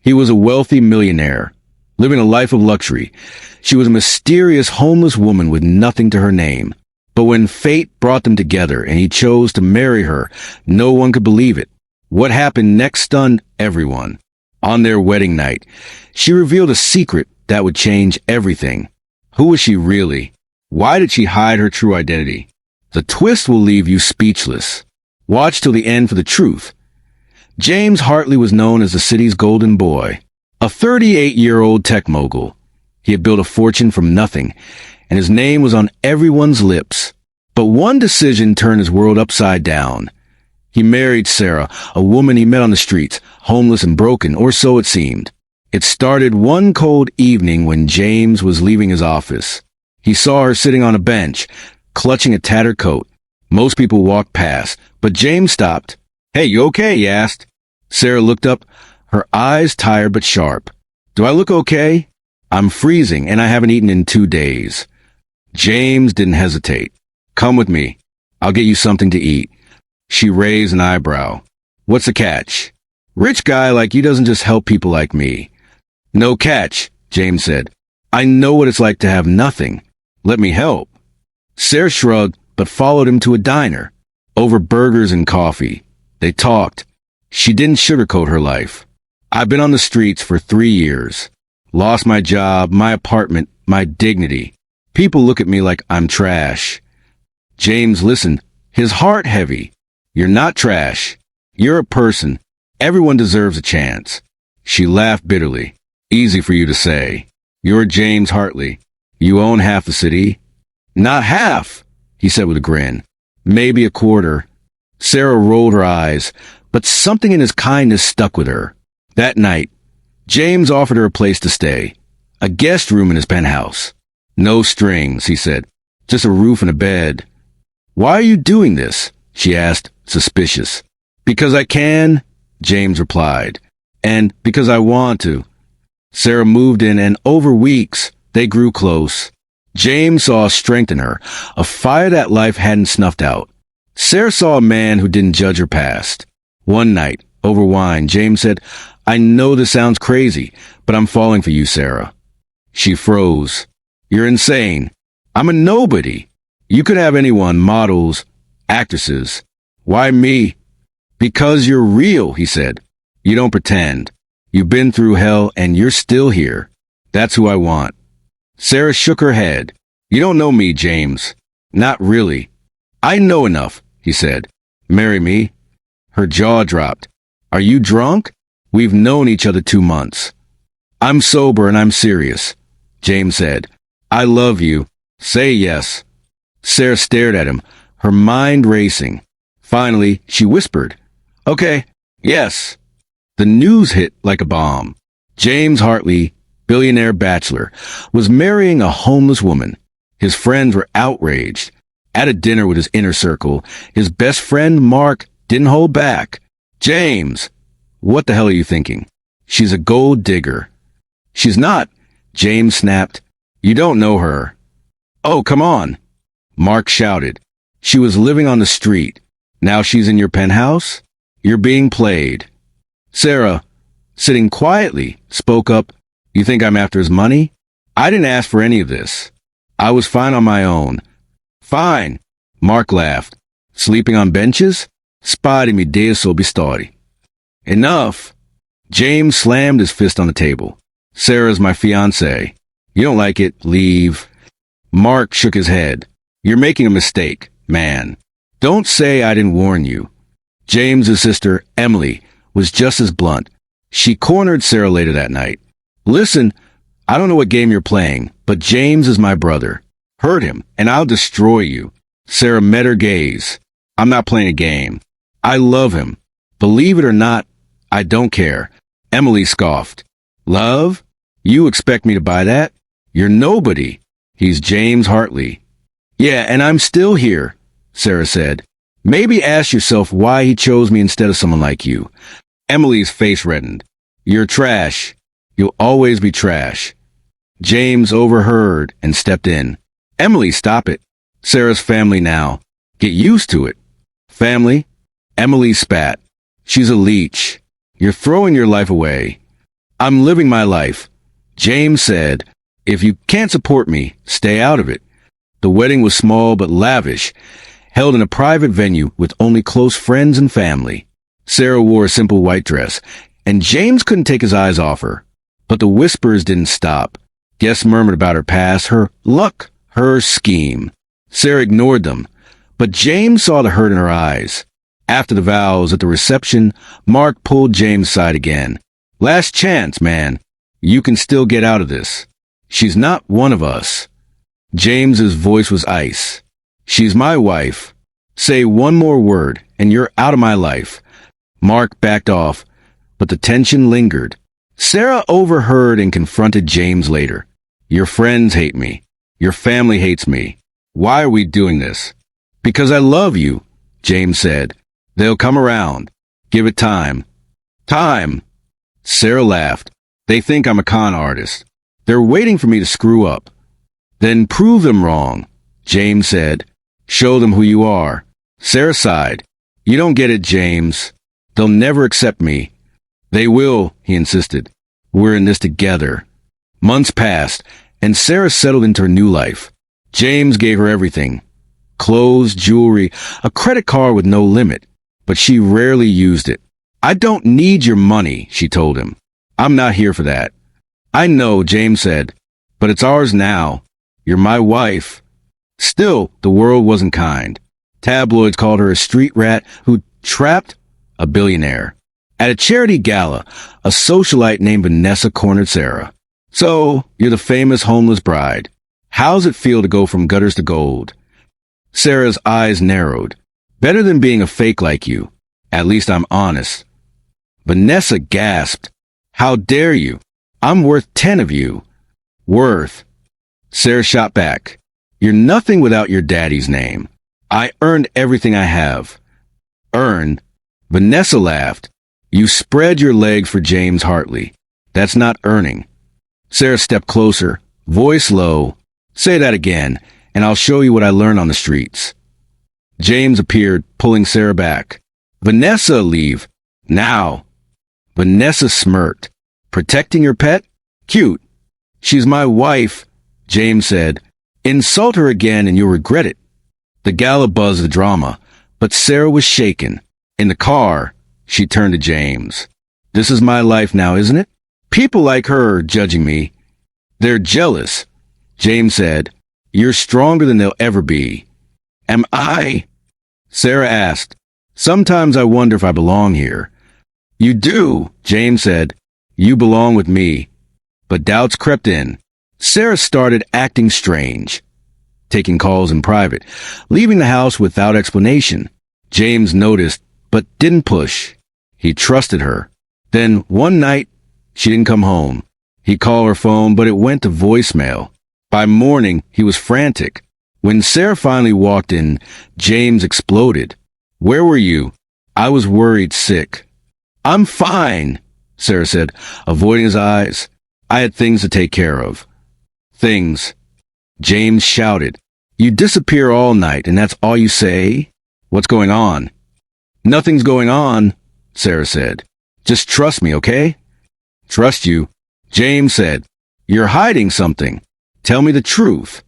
He was a wealthy millionaire, living a life of luxury. She was a mysterious homeless woman with nothing to her name. But when fate brought them together and he chose to marry her, no one could believe it. What happened next stunned everyone. On their wedding night, she revealed a secret that would change everything. Who was she really? Why did she hide her true identity? The twist will leave you speechless. Watch till the end for the truth. James Hartley was known as the city's golden boy, a 38-year-old tech mogul. He had built a fortune from nothing, and his name was on everyone's lips. But one decision turned his world upside down. He married Sarah, a woman he met on the streets, homeless and broken, or so it seemed. It started one cold evening when James was leaving his office. He saw her sitting on a bench, clutching a tattered coat. Most people walked past, but James stopped. "Hey, you okay?" he asked. Sarah looked up, her eyes tired but sharp. "Do I look okay?" "I'm freezing, and I haven't eaten in 2 days." James didn't hesitate. "Come with me. I'll get you something to eat." She raised an eyebrow. "What's the catch? Rich guy like you doesn't just help people like me." "No catch," James said. "I know what it's like to have nothing. Let me help." Sarah shrugged, but followed him to a diner. Over burgers and coffee, they talked. She didn't sugarcoat her life. "I've been on the streets for 3 years. Lost my job, my apartment, my dignity. People look at me like I'm trash." James listened, his heart heavy. "You're not trash. You're a person. Everyone deserves a chance." She laughed bitterly. "Easy for you to say. You're James Hartley. You own half the city." "Not half," he said with a grin. "Maybe a quarter." Sarah rolled her eyes, but something in his kindness stuck with her. That night, James offered her a place to stay, a guest room in his penthouse. "No strings," he said. "Just a roof and a bed." "Why are you doing this?" she asked, suspicious. "Because I can," James replied. "And because I want to." Sarah moved in, and over weeks, they grew close. James saw a strength in her, a fire that life hadn't snuffed out. Sarah saw a man who didn't judge her past. One night, over wine, James said, "I know this sounds crazy, but I'm falling for you, Sarah." She froze. "You're insane. I'm a nobody. You could have anyone, models, actresses. Why me?" "Because you're real," he said. "You don't pretend. You've been through hell and you're still here. That's who I want." Sarah shook her head. "You don't know me, James. Not really." "I know enough," he said. "Marry me." Her jaw dropped. "Are you drunk? We've known each other 2 months." "I'm sober and I'm serious," James said. "I love you. Say yes." Sarah stared at him, her mind racing. Finally, she whispered, "Okay, yes." The news hit like a bomb. James Hartley, billionaire bachelor, was marrying a homeless woman. His friends were outraged. At a dinner with his inner circle, his best friend Mark didn't hold back. "James, what the hell are you thinking? She's a gold digger." "She's not," James snapped. "You don't know her." "Oh, come on," Mark shouted. "She was living on the street. Now she's in your penthouse? You're being played." Sarah, sitting quietly, spoke up. "You think I'm after his money? I didn't ask for any of this. I was fine on my own." "Fine," Mark laughed. "Sleeping on benches? Spari mi dei sobi story." "Enough." James slammed his fist on the table. "Sarah's my fiancée. You don't like it, leave." Mark shook his head. "You're making a mistake, man. Don't say I didn't warn you." James's sister, Emily, was just as blunt. She cornered Sarah later that night. "Listen, I don't know what game you're playing, but James is my brother. Hurt him, and I'll destroy you." Sarah met her gaze. "I'm not playing a game. I love him. Believe it or not, I don't care." Emily scoffed. "Love? You expect me to buy that? You're nobody. He's James Hartley." "Yeah, and I'm still here," Sarah said. "Maybe ask yourself why he chose me instead of someone like you." Emily's face reddened. "You're trash. You'll always be trash." James overheard and stepped in. "Emily, stop it. Sarah's family now. Get used to it." "Family?" Emily spat. "She's a leech. You're throwing your life away." I'm living my life. James said, if you can't support me, stay out of it. The wedding was small but lavish, held in a private venue with only close friends and family. Sarah wore a simple white dress, and James couldn't take his eyes off her. But the whispers didn't stop. Guests murmured about her past, her luck, her scheme. Sarah ignored them, but James saw the hurt in her eyes. After the vows at the reception, Mark pulled James' side again. Last chance, man. You can still get out of this. She's not one of us. James's voice was ice. She's my wife. Say one more word, and you're out of my life. Mark backed off, but the tension lingered. Sarah overheard and confronted James later. Your friends hate me. Your family hates me. Why are we doing this? Because I love you, James said. They'll come around. Give it time. Time. Sarah laughed. They think I'm a con artist. They're waiting for me to screw up. Then prove them wrong, James said. Show them who you are. Sarah sighed. You don't get it, James. They'll never accept me. They will, he insisted. We're in this together. Months passed, and Sarah settled into her new life. James gave her everything. Clothes, jewelry, a credit card with no limit. But she rarely used it. I don't need your money, she told him. I'm not here for that. I know, James said, but it's ours now. You're my wife. Still, the world wasn't kind. Tabloids called her a street rat who trapped a billionaire. At a charity gala, a socialite named Vanessa cornered Sarah. So, you're the famous homeless bride. How's it feel to go from gutters to gold? Sarah's eyes narrowed. Better than being a fake like you. At least I'm honest. Vanessa gasped. How dare you? I'm worth 10 of you. Worth. Sarah shot back. You're nothing without your daddy's name. I earned everything I have. Earned? Vanessa laughed. You spread your legs for James Hartley. That's not earning. Sarah stepped closer, voice low. Say that again, and I'll show you what I learned on the streets. James appeared, pulling Sarah back. Vanessa, leave. Now. Vanessa smirked. Protecting your pet? Cute. She's my wife, James said. Insult her again and you'll regret it. The gala buzzed the drama, but Sarah was shaken. In the car, she turned to James. This is my life now, isn't it? People like her are judging me. They're jealous. James said, you're stronger than they'll ever be. Am I? Sarah asked. Sometimes I wonder if I belong here. You do, James said. You belong with me. But doubts crept in. Sarah started acting strange, taking calls in private, leaving the house without explanation. James noticed, but didn't push. He trusted her. Then, one night, she didn't come home. He called her phone, but it went to voicemail. By morning, he was frantic. When Sarah finally walked in, James exploded. Where were you? I was worried sick. I'm fine, Sarah said, avoiding his eyes. I had things to take care of. Things. James shouted. You disappear all night, and that's all you say? What's going on? Nothing's going on, Sarah said. Just trust me, okay? Trust you. James said. You're hiding something. Tell me the truth.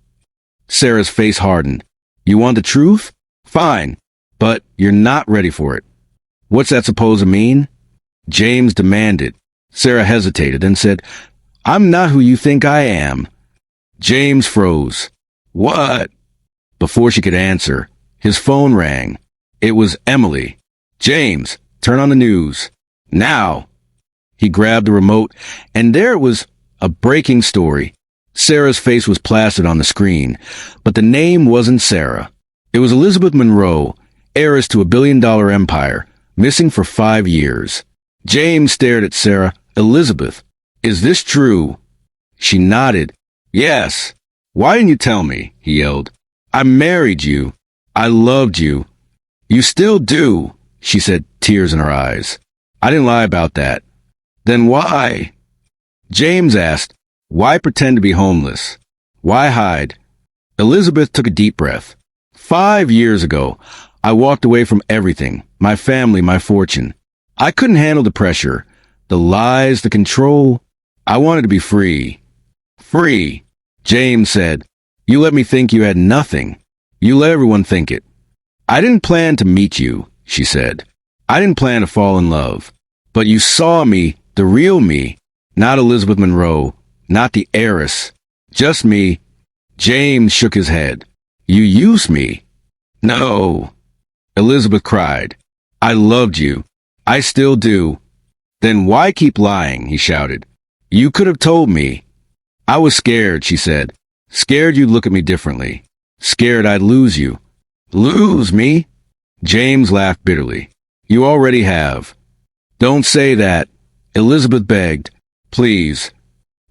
Sarah's face hardened. You want the truth? Fine. But you're not ready for it. What's that supposed to mean? James demanded. Sarah hesitated and said, I'm not who you think I am. James froze. What? Before she could answer, his phone rang. It was Emily. James, turn on the news. Now. He grabbed the remote, and there it was, a breaking story. Sarah's face was plastered on the screen, but the name wasn't Sarah. It was Elizabeth Monroe, heiress to a billion-dollar empire, missing for 5 years. James stared at Sarah. Elizabeth, is this true? She nodded. Yes. Why didn't you tell me? He yelled. I married you. I loved you. You still do, she said, tears in her eyes. I didn't lie about that. Then why? James asked, why pretend to be homeless? Why hide? Elizabeth took a deep breath. 5 years ago, I walked away from everything, my family, my fortune. I couldn't handle the pressure. The lies, the control. I wanted to be free. Free. James said, "You let me think you had nothing. You let everyone think it." "I didn't plan to meet you," she said. "I didn't plan to fall in love. But you saw me, the real me, not Elizabeth Monroe, not the heiress. Just me." James shook his head. "You used me." "No." Elizabeth cried. "I loved you. I still do." "Then why keep lying?" he shouted. "You could have told me." "I was scared," she said. "Scared you'd look at me differently. Scared I'd lose you." "Lose me?" James laughed bitterly. "You already have." "Don't say that," Elizabeth begged. "Please."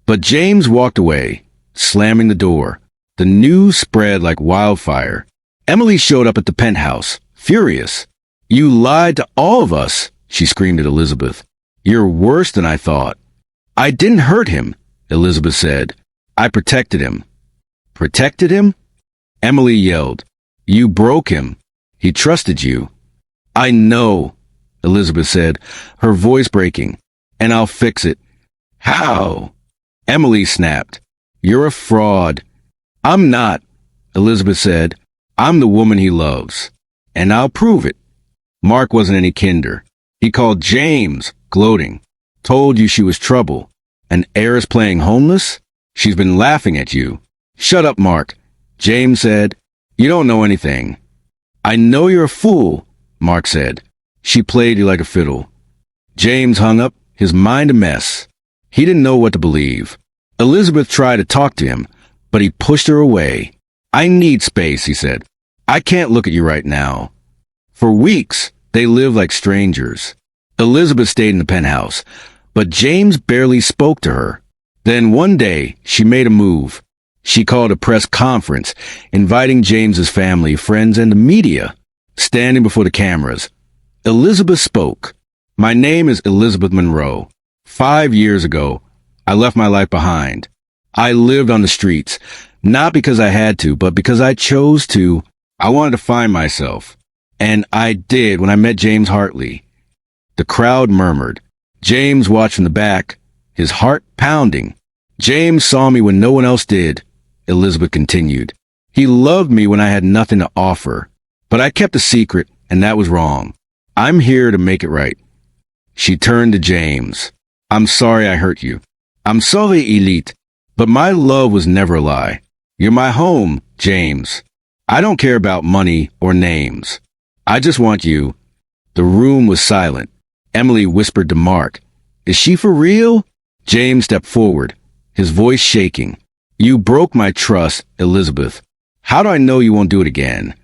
But James walked away, slamming the door. The news spread like wildfire. Emily showed up at the penthouse, furious. "You lied to all of us," she screamed at Elizabeth. "You're worse than I thought." "I didn't hurt him," Elizabeth said. "I protected him." "Protected him?" Emily yelled. "You broke him. He trusted you." "I know," Elizabeth said, her voice breaking. "And I'll fix it." "How?" Emily snapped. "You're a fraud." "I'm not," Elizabeth said. "I'm the woman he loves. And I'll prove it." Mark wasn't any kinder. He called James, gloating. "Told you she was trouble. An heiress playing homeless? She's been laughing at you." "Shut up, Mark," James said. "You don't know anything." "I know you're a fool," Mark said. "She played you like a fiddle." James hung up, his mind a mess. He didn't know what to believe. Elizabeth tried to talk to him, but he pushed her away. "I need space," he said. "I can't look at you right now." For weeks, they lived like strangers. Elizabeth stayed in the penthouse, but James barely spoke to her. Then one day, she made a move. She called a press conference, inviting James's family, friends, and the media. Standing before the cameras, Elizabeth spoke. "My name is Elizabeth Monroe. 5 years ago, I left my life behind. I lived on the streets, not because I had to, but because I chose to. I wanted to find myself. And I did when I met James Hartley." The crowd murmured. James watched from the back, his heart pounding. "James saw me when no one else did," Elizabeth continued. "He loved me when I had nothing to offer. But I kept a secret, and that was wrong. I'm here to make it right." She turned to James. "I'm sorry I hurt you. I'm sorry, Elite. But my love was never a lie. You're my home, James. I don't care about money or names. I just want you." The room was silent. Emily whispered to Mark, "Is she for real?" James stepped forward, his voice shaking. "You broke my trust, Elizabeth. How do I know you won't do it again?"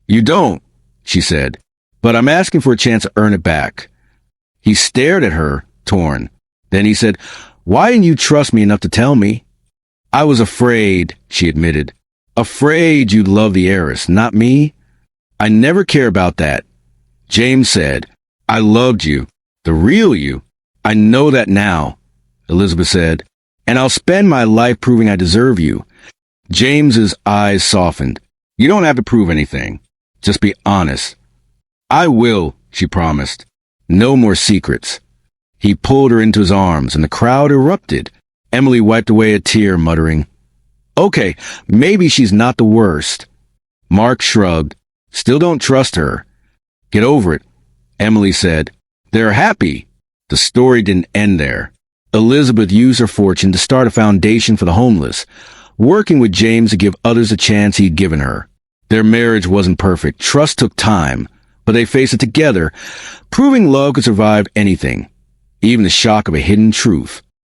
"You don't," she said, "but I'm asking for a chance to earn it back." He stared at her, torn. Then he said, "Why didn't you trust me enough to tell me?" "I was afraid," she admitted. "Afraid you'd love the heiress, not me." "I never care about that." James said, "I loved you, the real you. I know that now," Elizabeth said, "and I'll spend my life proving I deserve you." James's eyes softened. "You don't have to prove anything. Just be honest." "I will," she promised. "No more secrets." He pulled her into his arms, and the crowd erupted. Emily wiped away a tear, muttering, "Okay, maybe she's not the worst." Mark shrugged. "Still don't trust her." "Get over it," Emily said. "They're happy." The story didn't end there. Elizabeth used her fortune to start a foundation for the homeless, working with James to give others a chance he'd given her. Their marriage wasn't perfect. Trust took time, but they faced it together, proving love could survive anything, even the shock of a hidden truth.